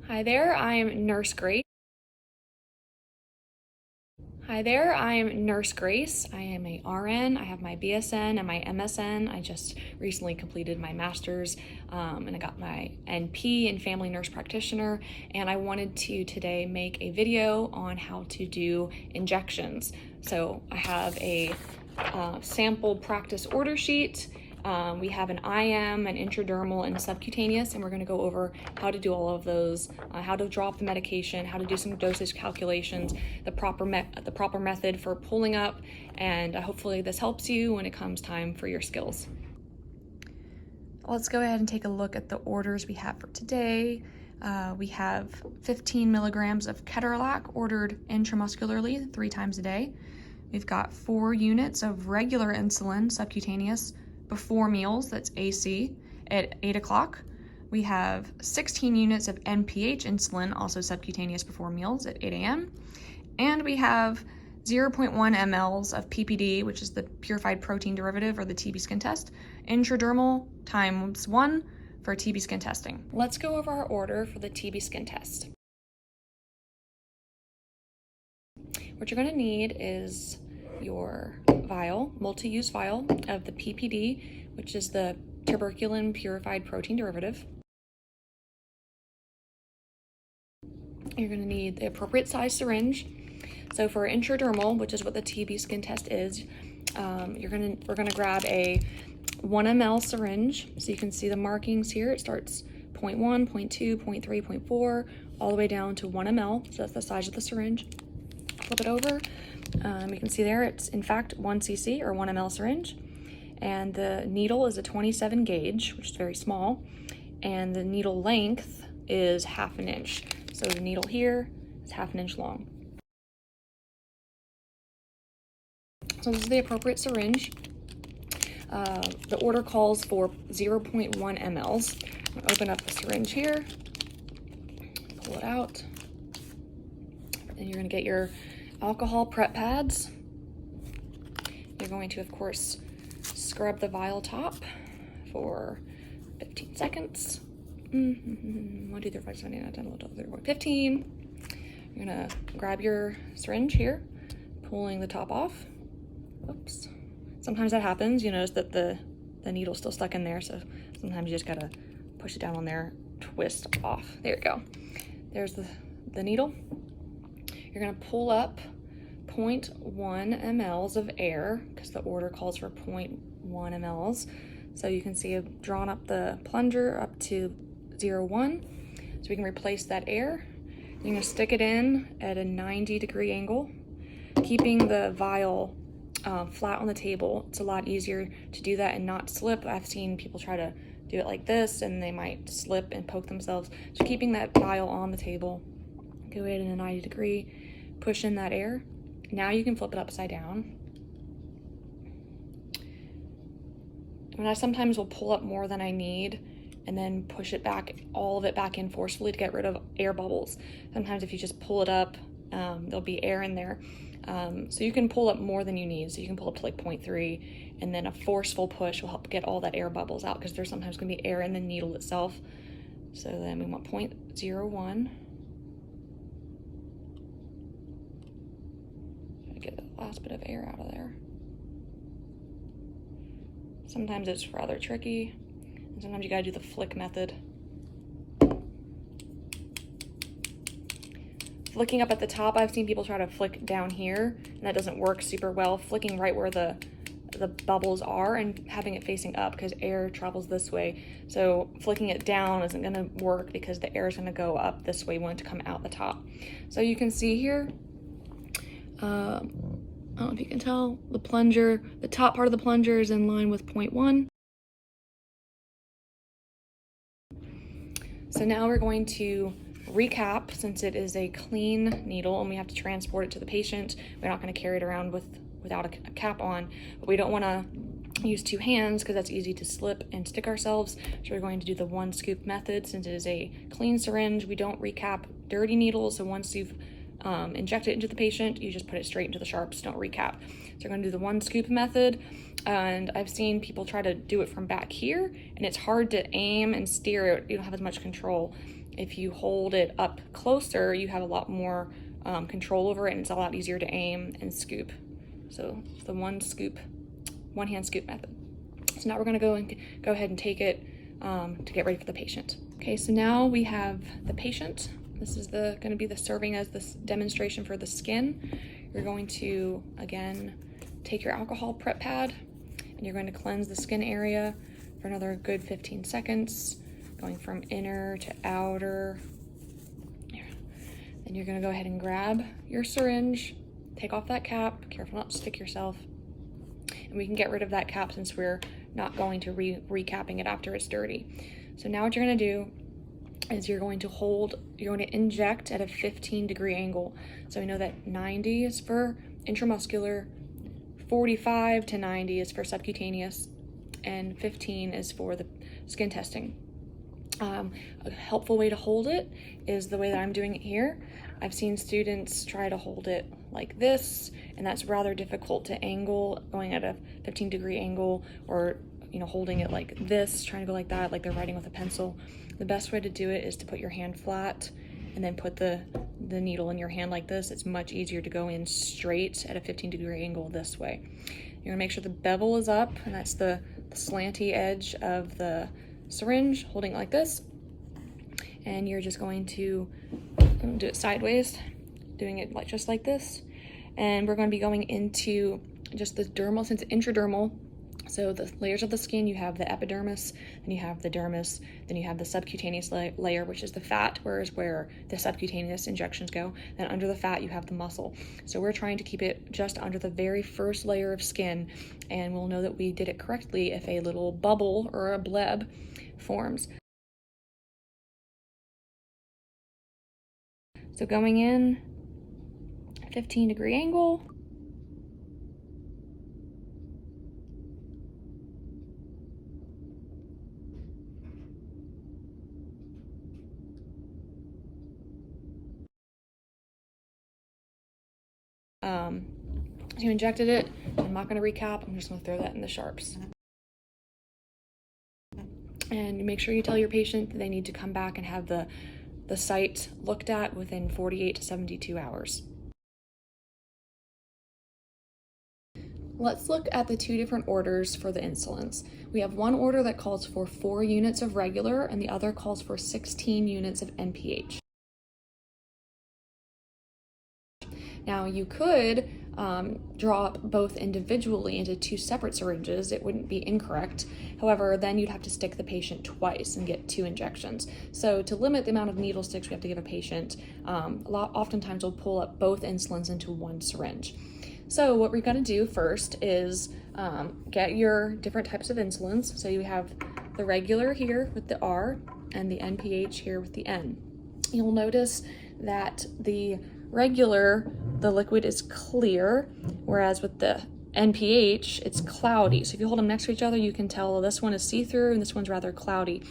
Hi there, I'm Nurse Grace. Hi there, I'm Nurse Grace. I am a RN. I have my BSN and my MSN. I just recently completed my master's and I got my NP in family nurse practitioner. And I wanted to today make a video on how to do injections. So I have a sample practice order sheet. We have an IM, an intradermal, and a subcutaneous, and we're going to go over how to do all of those, how to drop the medication, how to do some dosage calculations, the proper method for pulling up, and hopefully this helps you when it comes time for your skills. Let's go ahead and take a look at the orders we have for today. We have 15 milligrams of ketorolac ordered intramuscularly 3 times a day. We've got 4 units of regular insulin subcutaneous before meals, that's AC, at 8 o'clock. We have 16 units of NPH insulin, also subcutaneous before meals, at 8 a.m. And we have 0.1 mLs of PPD, which is the purified protein derivative, or the TB skin test, intradermal times 1 for TB skin testing. Let's go over our order for the TB skin test. What you're going to need is your vial, multi-use vial of the PPD, which is the tuberculin purified protein derivative. You're going to need the appropriate size syringe. So for intradermal, which is what the TB skin test is, we're going to grab a 1 ml syringe. So you can see the markings here. It starts 0.1, 0.2, 0.3, 0.4, all the way down to 1 ml. So that's the size of the syringe. Flip it over. You can see there it's in fact 1 cc or 1 ml syringe, and the needle is a 27 gauge, which is very small, and the needle length is 1/2 inch. So the needle here is 1/2 inch long. So this is the appropriate syringe. The order calls for 0.1 mLs. I'm going to open up the syringe here, pull it out, and you're going to get your alcohol prep pads. You're going to, of course, scrub the vial top for 15 seconds. 1, 2, 3, 4, 5, 6, 7, 8, 9, 10, 11, 12, 13, 14, 15. You're gonna grab your syringe here, pulling the top off. Oops. Sometimes that happens. You notice that the needle's still stuck in there, so sometimes you just gotta push it down on there, twist off. There you go. There's the needle. You're going to pull up 0.1 mLs of air, because the order calls for 0.1 mLs. So you can see I've drawn up the plunger up to 0.1, so we can replace that air. You're going to stick it in at a 90-degree angle, keeping the vial flat on the table. It's a lot easier to do that and not slip. I've seen people try to do it like this, and they might slip and poke themselves. So keeping that vial on the table, go ahead in a 90-degree, push in that air. Now you can flip it upside down. And I sometimes will pull up more than I need and then push it back, all of it back in forcefully to get rid of air bubbles. Sometimes if you just pull it up, there'll be air in there. So you can pull up more than you need. So you can pull up to like 0.3, and then a forceful push will help get all that air bubbles out, because there's sometimes going to be air in the needle itself. So then we want 0.01. Get the last bit of air out of there. Sometimes it's rather tricky, and sometimes you gotta do the flick method. Flicking up at the top, I've seen people try to flick down here, and that doesn't work super well. Flicking right where the bubbles are and having it facing up, because air travels this way. So flicking it down isn't gonna work, because the air is gonna go up this way. We want it to come out the top. So you can see here, I don't know if you can tell, the plunger, the top part of the plunger is in line with 0.1. So now we're going to recap, since it is a clean needle and we have to transport it to the patient. We're not going to carry it around without a cap on, but we don't want to use 2 hands because that's easy to slip and stick ourselves. So we're going to do the 1 scoop method. Since it is a clean syringe, we don't recap dirty needles. So once you've inject it into the patient, you just put it straight into the sharps, don't recap. So we're going to do the 1 scoop method, and I've seen people try to do it from back here, and it's hard to aim and steer it. You don't have as much control. if you hold it up closer, you have a lot more control over it, and it's a lot easier to aim and scoop. So it's the one hand scoop method. So now we're gonna go ahead and take it to get ready for the patient. Okay, so now we have the patient. This is gonna be serving as this demonstration for the skin. You're going to, again, take your alcohol prep pad, and you're going to cleanse the skin area for another good 15 seconds, going from inner to outer. Then you're gonna go ahead and grab your syringe, take off that cap, careful not to stick yourself. And we can get rid of that cap since we're not going to recapping it after it's dirty. So now what you're gonna do is you're going to inject at a 15-degree angle. So we know that 90 is for intramuscular, 45 to 90 is for subcutaneous, and 15 is for the skin testing. A helpful way to hold it is the way that I'm doing it here. I've seen students try to hold it like this, and that's rather difficult to angle, going at a 15-degree angle, or holding it like this, trying to go like that, like they're writing with a pencil. The best way to do it is to put your hand flat and then put the needle in your hand like this. It's much easier to go in straight at a 15-degree angle this way. You're gonna make sure the bevel is up, and that's the slanty edge of the syringe, holding it like this. And you're just going to do it sideways, doing it just like this. And we're going to be going into just the dermal, since it's intradermal. So the layers of the skin, you have the epidermis, then you have the dermis, then you have the subcutaneous layer, which is the fat, whereas where the subcutaneous injections go. Then under the fat, you have the muscle. So we're trying to keep it just under the very first layer of skin, and we'll know that we did it correctly if a little bubble or a bleb forms. So going in, 15-degree angle. So you injected it. I'm not going to recap. I'm just going to throw that in the sharps. And make sure you tell your patient that they need to come back and have the site looked at within 48 to 72 hours. Let's look at the two different orders for the insulins. We have one order that calls for 4 units of regular, and the other calls for 16 units of NPH. Now you could draw up both individually into 2 separate syringes. It wouldn't be incorrect. However, then you'd have to stick the patient twice and get 2 injections. So to limit the amount of needle sticks we have to give a patient, oftentimes we'll pull up both insulins into 1 syringe. So what we're gonna do first is get your different types of insulins. So you have the regular here with the R and the NPH here with the N. You'll notice that the regular, the liquid is clear, whereas with the NPH, it's cloudy. So if you hold them next to each other, you can tell this one is see-through and this one's rather cloudy.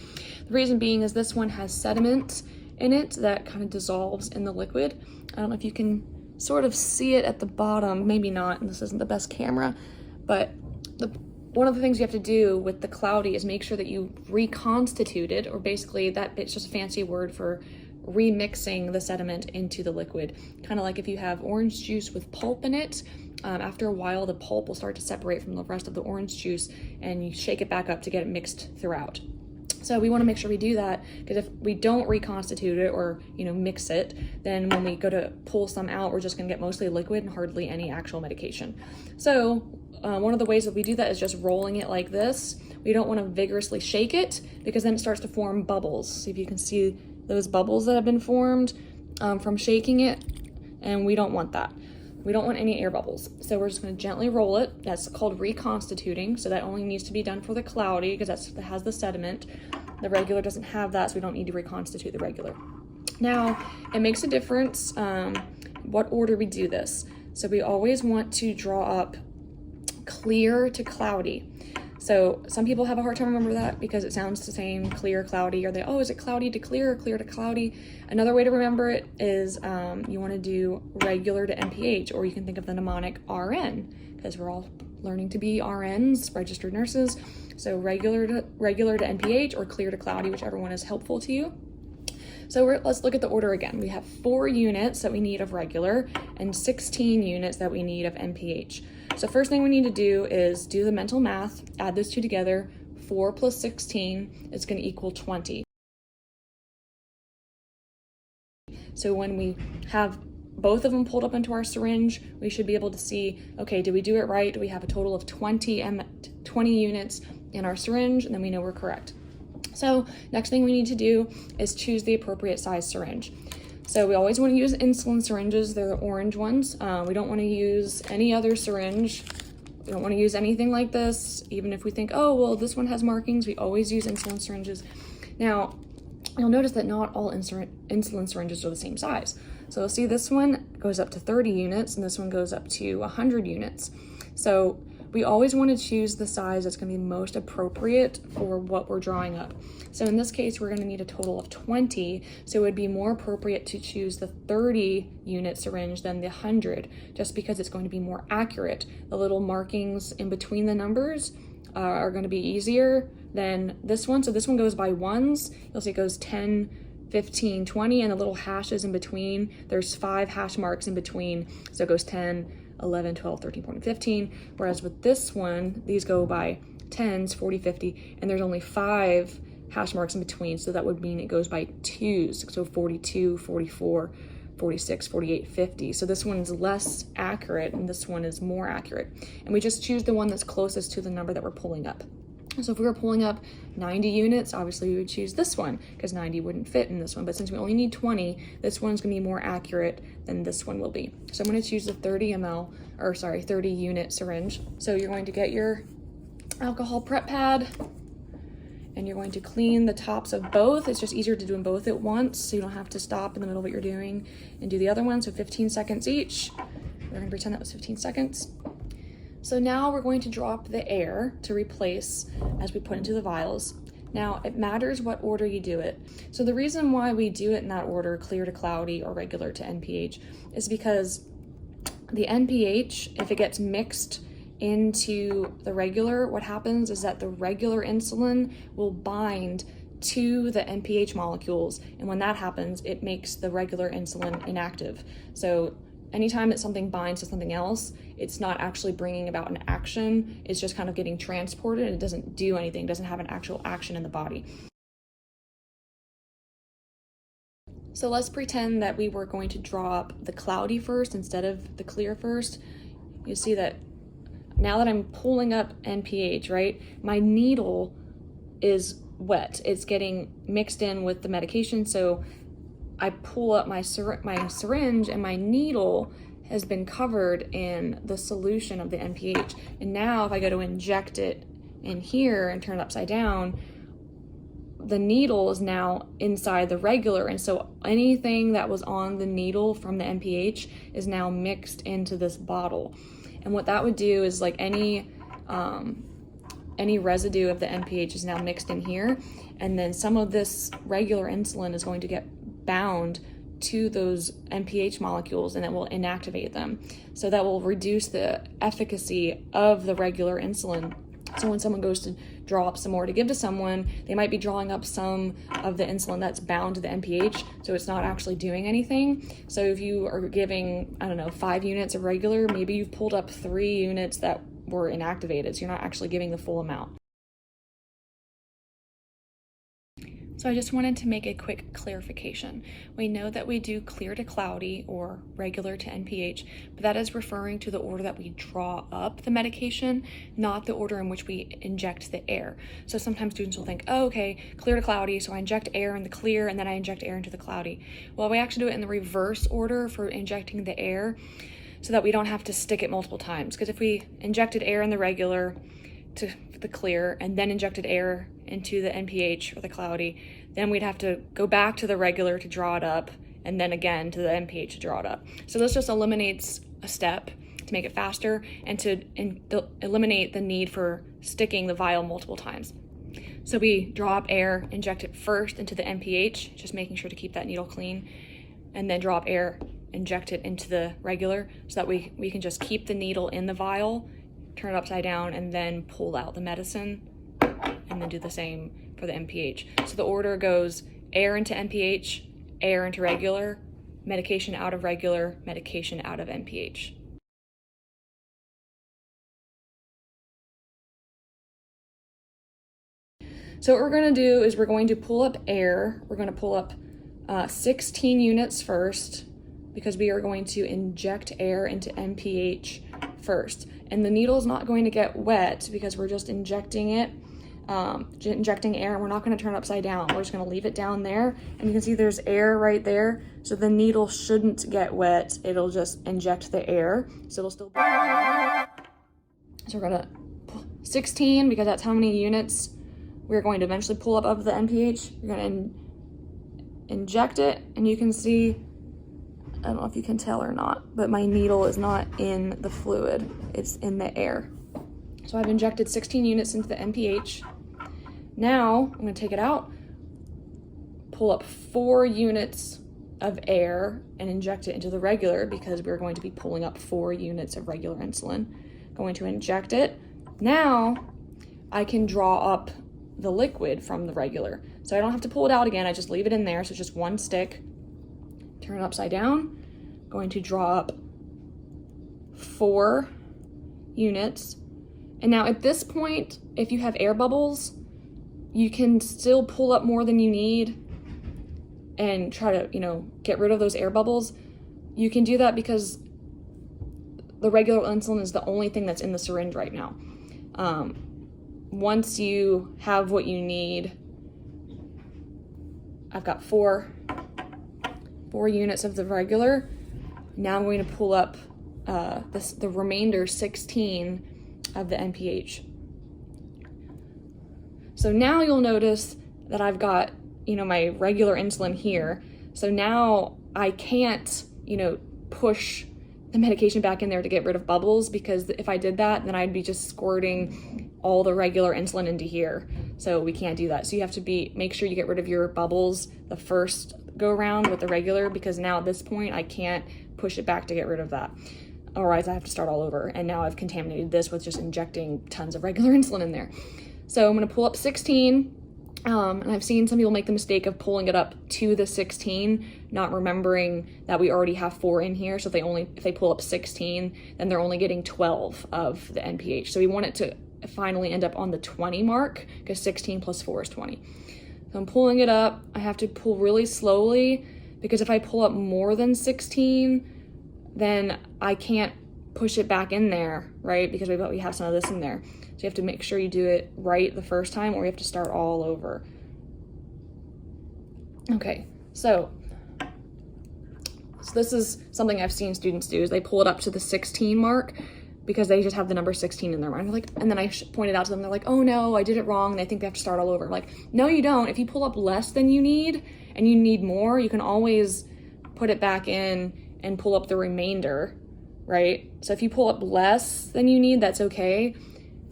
The reason being is this one has sediment in it that kind of dissolves in the liquid. I don't know if you can sort of see it at the bottom, maybe not, and this isn't the best camera, but one of the things you have to do with the cloudy is make sure that you reconstitute it, or basically that it's just a fancy word for remixing the sediment into the liquid. Kind of like if you have orange juice with pulp in it, after a while the pulp will start to separate from the rest of the orange juice, and you shake it back up to get it mixed throughout. So we want to make sure we do that, because if we don't reconstitute it or mix it, then when we go to pull some out, we're just going to get mostly liquid and hardly any actual medication. So one of the ways that we do that is just rolling it like this. We don't want to vigorously shake it, because then it starts to form bubbles. See if you can see those bubbles that have been formed from shaking it, and we don't want that. We don't want any air bubbles. So we're just going to gently roll it. That's called reconstituting. So that only needs to be done for the cloudy, because that has the sediment. The regular doesn't have that, so we don't need to reconstitute the regular. Now, it makes a difference what order we do this. So we always want to draw up clear to cloudy. So some people have a hard time remembering that because it sounds the same, clear, cloudy, or is it cloudy to clear or clear to cloudy? Another way to remember it is you want to do regular to NPH, or you can think of the mnemonic RN, because we're all learning to be RNs, registered nurses. So regular to NPH or clear to cloudy, whichever one is helpful to you. So let's look at the order again. We have 4 units that we need of regular and 16 units that we need of NPH. So first thing we need to do is do the mental math, add those two together. 4 plus 16 is going to equal 20. So when we have both of them pulled up into our syringe, we should be able to see, okay, did we do it right? Do we have a total of 20 units in our syringe? And then we know we're correct. So next thing we need to do is choose the appropriate size syringe. So we always want to use insulin syringes. They're the orange ones. We don't want to use any other syringe. We don't want to use anything like this. Even if we think, oh, well, this one has markings, we always use insulin syringes. Now, you'll notice that not all insulin syringes are the same size. So you'll see this one goes up to 30 units and this one goes up to 100 units. So we always want to choose the size that's going to be most appropriate for what we're drawing up. So in this case, we're going to need a total of 20. So it would be more appropriate to choose the 30 unit syringe than the 100, just because it's going to be more accurate. The little markings in between the numbers are going to be easier than this one. So this one goes by ones. You'll see it goes 10, 15, 20, and the little hashes in between. There's 5 hash marks in between. So it goes 10, 11, 12, 13, 14, 15. Whereas with this one, these go by 10s, 40, 50, and there's only 5 hash marks in between. So that would mean it goes by 2s. So 42, 44, 46, 48, 50. So this one's less accurate and this one is more accurate. And we just choose the one that's closest to the number that we're pulling up. So if we were pulling up 90 units, obviously we would choose this one because 90 wouldn't fit in this one. But since we only need 20, this one's gonna be more accurate than this one will be. So I'm gonna choose the 30 unit syringe. So you're going to get your alcohol prep pad and you're going to clean the tops of both. It's just easier to do them both at once so you don't have to stop in the middle of what you're doing and do the other one. So 15 seconds each. We're gonna pretend that was 15 seconds. So now we're going to drop the air to replace as we put into the vials. Now it matters what order you do it. So the reason why we do it in that order, clear to cloudy or regular to NPH, is because the NPH, if it gets mixed into the regular, what happens is that the regular insulin will bind to the NPH molecules. And when that happens, it makes the regular insulin inactive. So anytime that something binds to something else, it's not actually bringing about an action. It's just kind of getting transported and it doesn't do anything. It doesn't have an actual action in the body. So let's pretend that we were going to draw up the cloudy first instead of the clear first. You see that now that I'm pulling up NPH, right, my needle is wet. It's getting mixed in with the medication. So I pull up my syringe and my needle has been covered in the solution of the NPH. And now if I go to inject it in here and turn it upside down, the needle is now inside the regular. And so anything that was on the needle from the NPH is now mixed into this bottle. And what that would do is like any residue of the NPH is now mixed in here. And then some of this regular insulin is going to get bound to those NPH molecules and it will inactivate them. So that will reduce the efficacy of the regular insulin. So when someone goes to draw up some more to give to someone, they might be drawing up some of the insulin that's bound to the NPH, so it's not actually doing anything. So if you are giving, 5 units of regular, maybe you've pulled up 3 units that were inactivated, so you're not actually giving the full amount. So I just wanted to make a quick clarification. We know that we do clear to cloudy or regular to NPH, but that is referring to the order that we draw up the medication, not the order in which we inject the air. So sometimes students will think, oh, okay, clear to cloudy, so I inject air in the clear and then I inject air into the cloudy. Well, we actually do it in the reverse order for injecting the air so that we don't have to stick it multiple times. Because if we injected air in the regular to the clear and then injected air into the NPH or the cloudy, then we'd have to go back to the regular to draw it up and then again to the NPH to draw it up. So this just eliminates a step to make it faster and to eliminate the need for sticking the vial multiple times. So we draw up air, inject it first into the NPH, just making sure to keep that needle clean, and then draw up air, inject it into the regular so that we can just keep the needle in the vial, turn it upside down, and then pull out the medicine, and then do the same for the NPH. So the order goes air into NPH, air into regular, medication out of regular, medication out of NPH. So what we're going to do is we're going to pull up air. We're going to pull up 16 units first, because we are going to inject air into NPH first. And the needle is not going to get wet because we're just injecting it, injecting air. We're not going to turn it upside down. We're just going to leave it down there. And you can see there's air right there. So the needle shouldn't get wet. It'll just inject the air. So it'll still be. So we're going to 16, because that's how many units we're going to eventually pull up of the NPH. We're going to inject it, and you can see, I don't know if you can tell or not, but my needle is not in the fluid, it's in the air. So I've injected 16 units into the NPH. Now I'm going to take it out, pull up 4 units of air and inject it into the regular, because we're going to be pulling up 4 units of regular insulin. Going to inject it. Now I can draw up the liquid from the regular. So I don't have to pull it out again, I just leave it in there. So it's just one stick, turn it upside down, going to draw up 4 units. And now at this point, if you have air bubbles, you can still pull up more than you need and try to, get rid of those air bubbles. You can do that because the regular insulin is the only thing that's in the syringe right now. Once you have what you need, I've got 4 units of the regular. Now I'm going to pull up the remainder 16 of the NPH. So now you'll notice that I've got, my regular insulin here. So now I can't, push the medication back in there to get rid of bubbles, because if I did that, then I'd be just squirting all the regular insulin into here. So we can't do that. So you have to make sure you get rid of your bubbles the first go around with the regular, because now at this point I can't push it back to get rid of that. Otherwise I have to start all over. And now I've contaminated this with just injecting tons of regular insulin in there. So I'm gonna pull up 16. And I've seen some people make the mistake of pulling it up to the 16, not remembering that we already have 4 in here. So if they pull up 16, then they're only getting 12 of the NPH. So we want it to finally end up on the 20 mark, because 16 plus 4 is 20. So I'm pulling it up. I have to pull really slowly, because if I pull up more than 16, then I can't push it back in there, right? Because we have some of this in there. So you have to make sure you do it right the first time, or you have to start all over. Okay, so this is something I've seen students do, is they pull it up to the 16 mark because they just have the number 16 in their mind. And then I pointed out to them, they're like, oh no, I did it wrong. And they think they have to start all over. Like, no, you don't. If you pull up less than you need and you need more, you can always put it back in and pull up the remainder, right? So if you pull up less than you need, that's okay.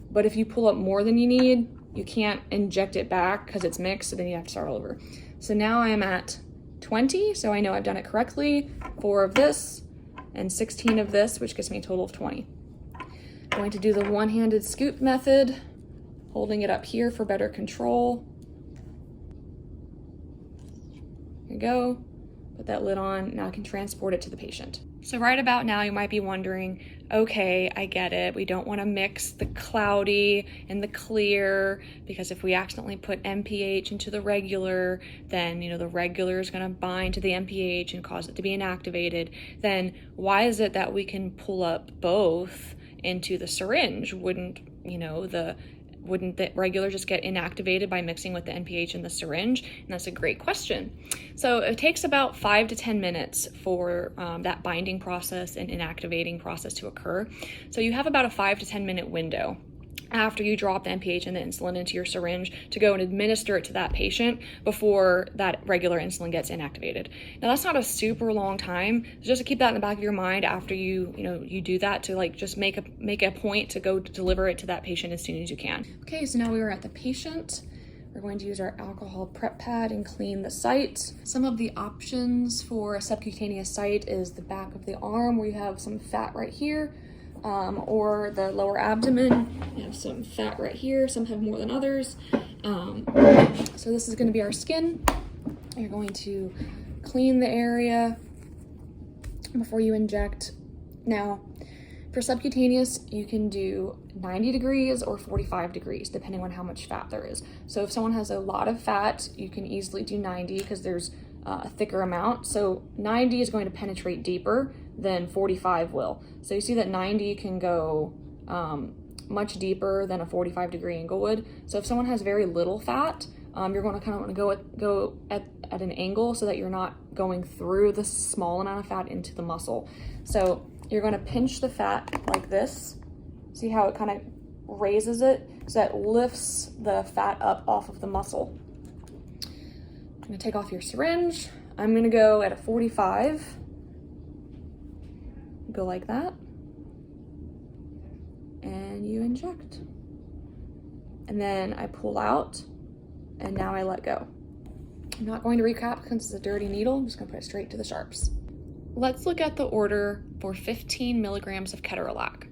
But if you pull up more than you need, you can't inject it back because it's mixed, so then you have to start all over. So now I am at 20, so I know I've done it correctly. 4 of this and 16 of this, which gives me a total of 20. I'm going to do the one-handed scoop method, holding it up here for better control. There you go. Put that lid on. Now I can transport it to the patient. So right about now you might be wondering, okay, I get it. We don't want to mix the cloudy and the clear, because if we accidentally put NPH into the regular, then the regular is going to bind to the NPH and cause it to be inactivated. Then why is it that we can pull up both into the syringe? Wouldn't the regular just get inactivated by mixing with the NPH in the syringe? And that's a great question. So it takes about 5 to 10 minutes for that binding process and inactivating process to occur. So you have about a 5 to 10 minute window after you drop the NPH and the insulin into your syringe to go and administer it to that patient before that regular insulin gets inactivated. Now that's not a super long time, just to keep that in the back of your mind after you do that, to just make a point to go deliver it to that patient as soon as you can. Okay, so now we are at the patient. We're going to use our alcohol prep pad and clean the site. Some of the options for a subcutaneous site is the back of the arm, where you have some fat right here, or the lower abdomen. You have some fat right here. Some have more than others. So this is going to be our skin. You're going to clean the area before you inject. Now, for subcutaneous, you can do 90 degrees or 45 degrees, depending on how much fat there is. So if someone has a lot of fat, you can easily do 90 because there's a thicker amount. So 90 is going to penetrate deeper than 45 will. So you see that 90 can go much deeper than a 45 degree angle would. So if someone has very little fat, you're going to kind of want to go at an angle so that you're not going through the small amount of fat into the muscle. So you're going to pinch the fat like this. See how it kind of raises it? So that lifts the fat up off of the muscle. I'm going to take off your syringe. I'm going to go at a 45. Go like that. And you inject. And then I pull out, and now I let go. I'm not going to recap because it's a dirty needle. I'm just going to put it straight to the sharps. Let's look at the order for 15 milligrams of ketorolac.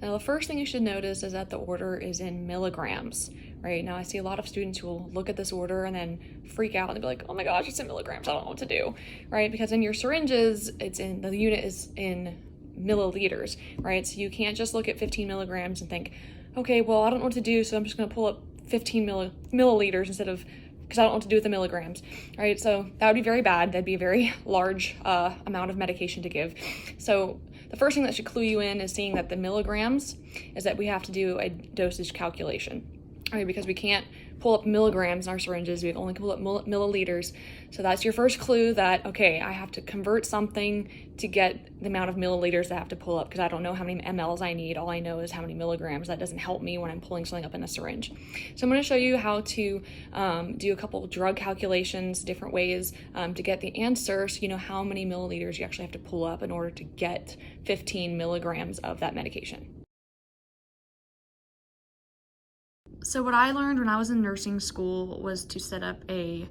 Now, the first thing you should notice is that the order is in milligrams, right? Now, I see a lot of students who will look at this order and then freak out and be like, oh my gosh, it's in milligrams, I don't know what to do, right? Because in your syringes, the unit is in milliliters, right? So you can't just look at 15 milligrams and think, okay, well, I don't know what to do, so I'm just gonna pull up 15 milliliters instead of, because I don't know what to do with the milligrams, right? So that would be very bad. That'd be a very large amount of medication to give. So the first thing that should clue you in is seeing that the milligrams is that we have to do a dosage calculation, right? Because we can't pull up milligrams in our syringes, we only can pull up milliliters. So that's your first clue that, okay, I have to convert something to get the amount of milliliters that I have to pull up because I don't know how many mLs I need. All I know is how many milligrams. That doesn't help me when I'm pulling something up in a syringe. So I'm going to show you how to do a couple drug calculations, different ways to get the answer so you know how many milliliters you actually have to pull up in order to get 15 milligrams of that medication. So what I learned when I was in nursing school was to set up a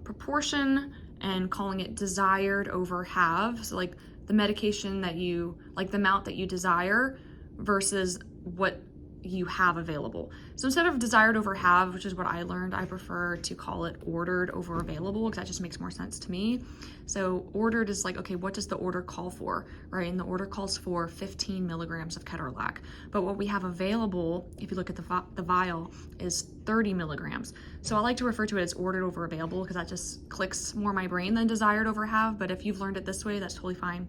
proportion and calling it desired over have. So like the medication that you, like the amount that you desire versus what you have available. So instead of desired over have, which is what I learned, I prefer to call it ordered over available because that just makes more sense to me. So ordered is like, okay, what does the order call for, right? And the order calls for 15 milligrams of ketorolac. But what we have available, if you look at the vial, is 30 milligrams. So I like to refer to it as ordered over available because that just clicks more my brain than desired over have. But if you've learned it this way, that's totally fine.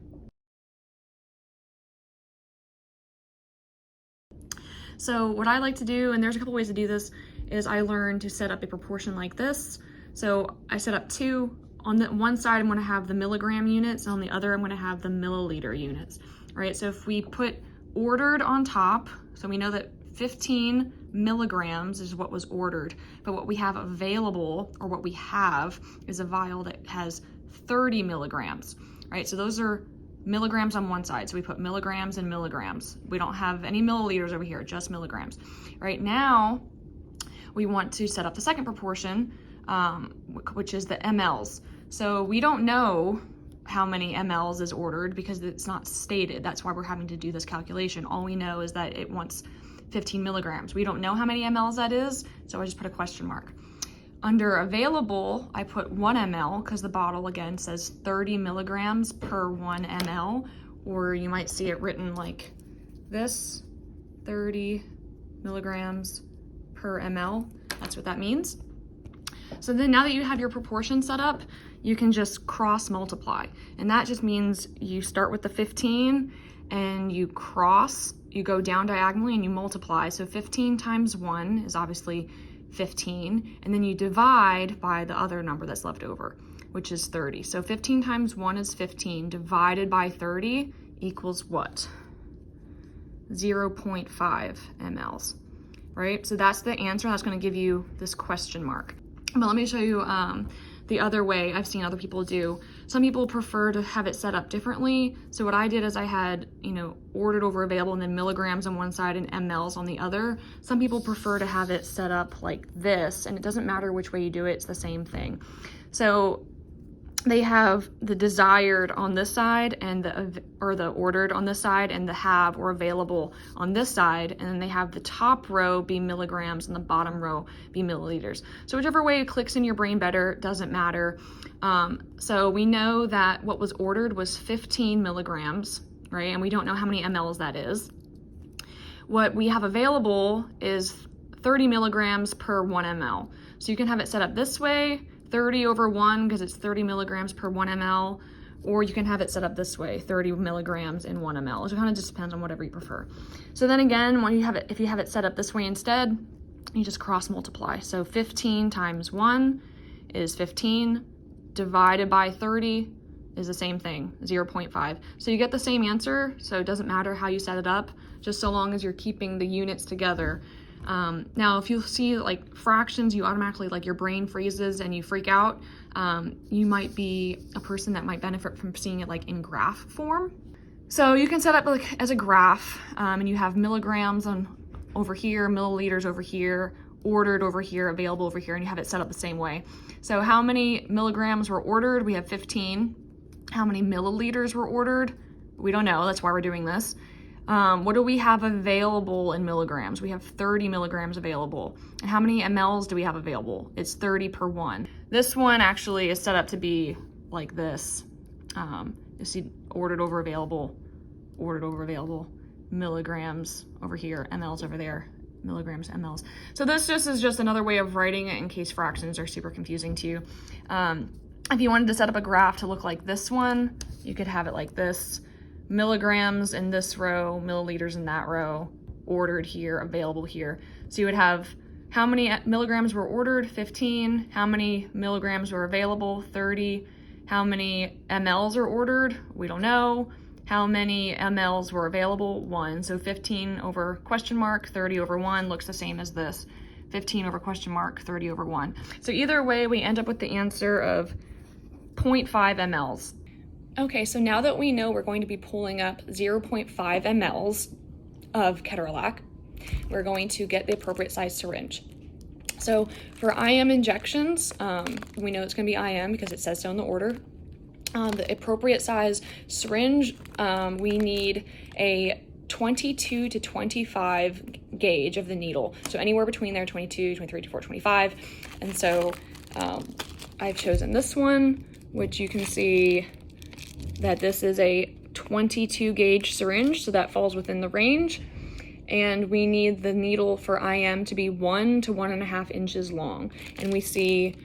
So what I like to do, and there's a couple ways to do this, is I learned to set up a proportion like this. So I set up two. On the one side, I'm going to have the milligram units, and on the other, I'm going to have the milliliter units. All right, so if we put ordered on top, so we know that 15 milligrams is what was ordered, but what we have available, or what we have, is a vial that has 30 milligrams, right? So those are milligrams on one side, so we put milligrams and milligrams. We don't have any milliliters over here, just milligrams. Right now, we want to set up the second proportion, which is the mLs. So we don't know how many mLs is ordered because it's not stated. That's why we're having to do this calculation. All we know is that it wants 15 milligrams. We don't know how many mLs that is, so I just put a question mark. Under available, I put 1 ml because the bottle again says 30 milligrams per 1 ml, or you might see it written like this, 30 milligrams per ml. That's what that means. So then now that you have your proportion set up, you can just cross multiply. And that just means you start with the 15 and you go down diagonally and you multiply. So 15 times 1 is obviously 15, and then you divide by the other number that's left over, which is 30. So 15 times 1 is 15, divided by 30 equals what? 0.5 mLs, right? So that's the answer. That's going to give you this question mark. But let me show you the other way I've seen other people do. Some people prefer to have it set up differently. So what I did is I had, ordered over available and then milligrams on one side and mLs on the other. Some people prefer to have it set up like this, and it doesn't matter which way you do it, it's the same thing. So they have the desired on this side and the ordered on this side, and the have or available on this side, and then they have the top row be milligrams and the bottom row be milliliters. So whichever way it clicks in your brain better, doesn't matter. So we know that what was ordered was 15 milligrams, right? And we don't know how many mLs that is. What we have available is 30 milligrams per 1 ml. So you can have it set up this way, 30 over 1, because it's 30 milligrams per 1 ml, or you can have it set up this way, 30 milligrams in 1 ml. It kind of just depends on whatever you prefer. So then again, when you have it, if you have it set up this way instead, you just cross multiply. So 15 times 1 is 15, divided by 30 is the same thing, 0.5. So you get the same answer, so it doesn't matter how you set it up, just so long as you're keeping the units together. Now, if you see like fractions, you automatically, like your brain freezes and you freak out. You might be a person that might benefit from seeing it like in graph form. So you can set up like as a graph, and you have milligrams on over here, milliliters over here, ordered over here, available over here, and you have it set up the same way. So how many milligrams were ordered? We have 15. How many milliliters were ordered? We don't know, that's why we're doing this. What do we have available in milligrams? We have 30 milligrams available. And how many mLs do we have available? It's 30 per 1. This one actually is set up to be like this. You see ordered over available, milligrams over here, mLs over there, milligrams, mLs. So this just is just another way of writing it in case fractions are super confusing to you. If you wanted to set up a graph to look like this one, you could have it like this. Milligrams in this row, milliliters in that row, ordered here, available here. So you would have how many milligrams were ordered? 15. How many milligrams were available? 30. How many mLs are ordered? We don't know. How many mLs were available? 1. So 15 over question mark, 30 over 1 looks the same as this. 15 over question mark, 30 over 1. So either way, we end up with the answer of 0.5 mLs. Okay, so now that we know we're going to be pulling up 0.5 mLs of ketorolac, we're going to get the appropriate size syringe. So for IM injections, we know it's going to be IM because it says so in the order. The appropriate size syringe, we need a 22 to 25 gauge of the needle. So anywhere between there, 22, 23, 24, 25. And so I've chosen this one, which you can see that this is a 22 gauge syringe, so that falls within the range. And we need the needle for IM to be 1 to 1.5 inches long. And we see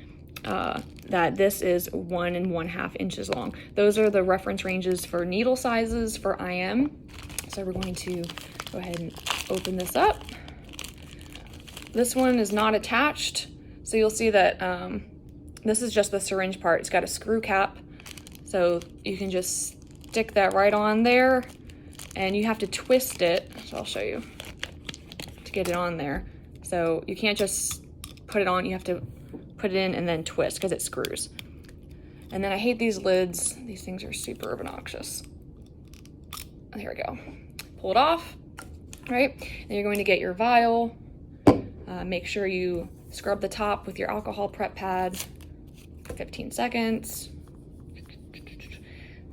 that this is 1 1/2 inches long. Those are the reference ranges for needle sizes for IM. So we're going to go ahead and open this up. This one is not attached. So you'll see that this is just the syringe part. It's got a screw cap. So you can just stick that right on there, and you have to twist it. So I'll show you to get it on there. So you can't just put it on, you have to put it in and then twist because it screws. And then I hate these lids. These things are super obnoxious. Here we go. Pull it off, right? Then you're going to get your vial. Make sure you scrub the top with your alcohol prep pad for 15 seconds.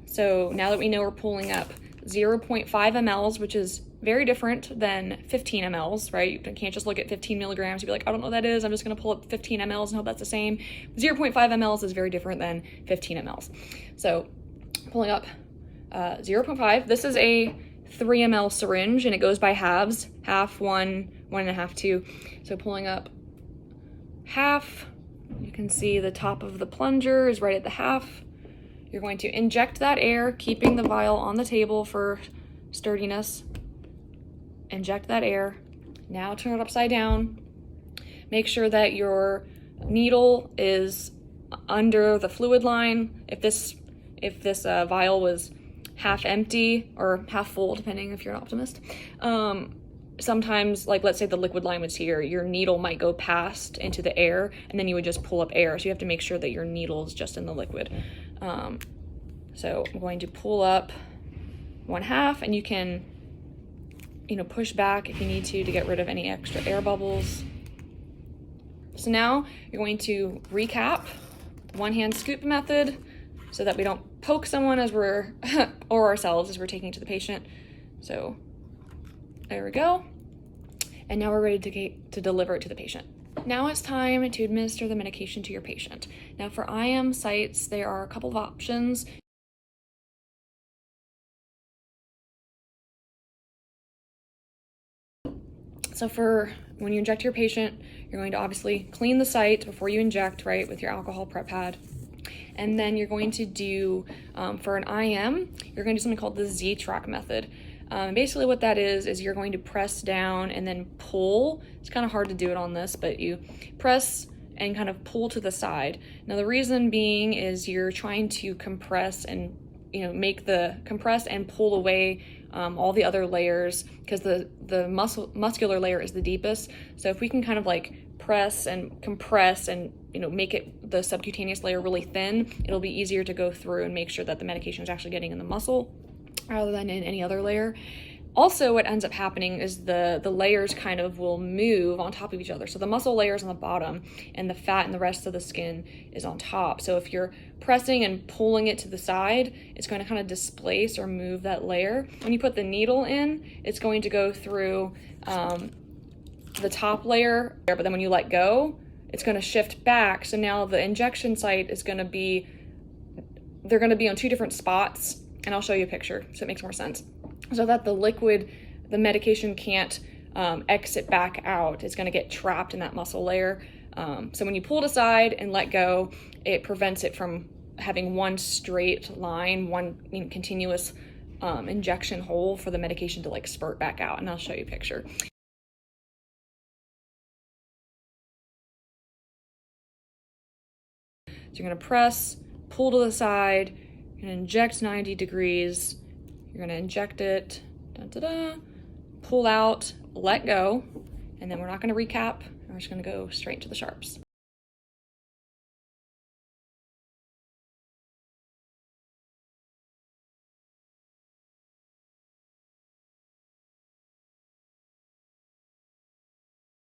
So now that we know we're pulling up 0.5 mLs, which is very different than 15 mLs, right? You can't just look at 15 milligrams. You'd be like, I don't know what that is. I'm just going to pull up 15 mLs and hope that's the same. 0.5 mLs is very different than 15 mLs. So pulling up 0.5. This is a 3 ml syringe, and it goes by halves. Half, 1, 1.5, 2. So pulling up half, you can see the top of the plunger is right at the half. You're going to inject that air, keeping the vial on the table for sturdiness. Inject that air. Now turn it upside down. Make sure that your needle is under the fluid line. If this vial was half empty or half full, depending if you're an optimist, sometimes, like let's say the liquid line was here, your needle might go past into the air, and then you would just pull up air. So you have to make sure that your needle is just in the liquid. So I'm going to pull up 1/2, and you can, push back if you need to get rid of any extra air bubbles. So now you're going to recap, one hand scoop method, so that we don't poke someone as we're, or ourselves as we're taking it to the patient. So there we go. And now we're ready to deliver it to the patient. Now it's time to administer the medication to your patient. Now for IM sites, there are a couple of options. So for when you inject your patient, you're going to obviously clean the site before you inject, right, with your alcohol prep pad. And then you're going to do, for an IM, you're going to do something called the Z-track method. Basically what that is you're going to press down and then pull. It's kind of hard to do it on this, but you press and kind of pull to the side. Now the reason being is you're trying to compress and make the compress and pull away all the other layers, because the muscular layer is the deepest. So if we can kind of like press and compress and make it the subcutaneous layer really thin, it'll be easier to go through and make sure that the medication is actually getting in the muscle rather than in any other layer. Also, what ends up happening is the layers kind of will move on top of each other. So the muscle layer is on the bottom and the fat and the rest of the skin is on top. So if you're pressing and pulling it to the side, it's going to kind of displace or move that layer. When you put the needle in, it's going to go through the top layer, but then when you let go, it's going to shift back. So now the injection site is going to be, they're going to be on two different spots, and I'll show you a picture so it makes more sense. So that the liquid, the medication can't exit back out. It's going to get trapped in that muscle layer. So when you pull it aside and let go, it prevents it from having one straight line, one continuous injection hole for the medication to like spurt back out. And I'll show you a picture. So you're going to press, pull to the side, you're going to inject 90 degrees. You're going to inject it, pull out, let go, and then we're not going to recap. We're just going to go straight to the sharps.